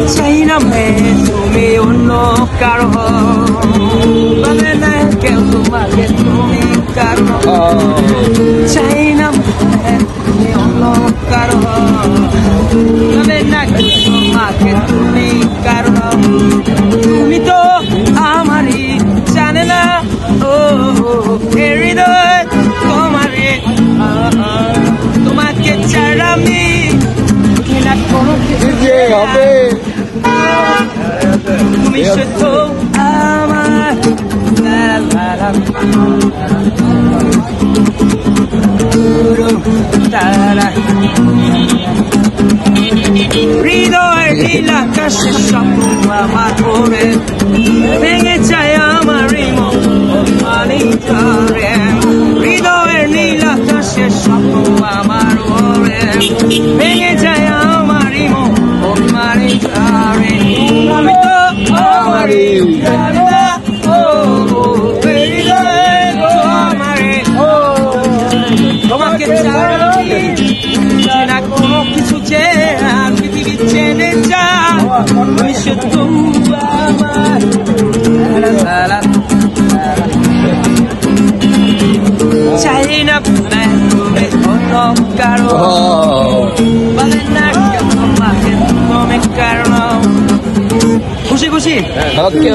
চাই না তুমি অন্য কারো বলে না কেউ তোমাকে তুমি কারো চাই না তুমি অন্য কারো বলে না তোমাকে তুমি কারো তুমি তো আমারই জানে না ও হৃদয় তোমারই তোমাকে ছাড়া আমি না কোনো কিছু হবে তুমি শুধু আমার তারা হৃদয় নীল আকাশের স্বপ্ন আমার পরে ভেঙে যায় আমার হৃদয়ের নীল আকাশের স্বপ্ন আমার পরে ভেঙে যায় আমার আমি তো আমারই তোমাকে না কোনো কিছু যে পৃথিবী চেনে যা তুমি শুধু আমার চাই না তুমি অন্য কারো বলে না তোমাকে তুমি কারণ খুশি খুশি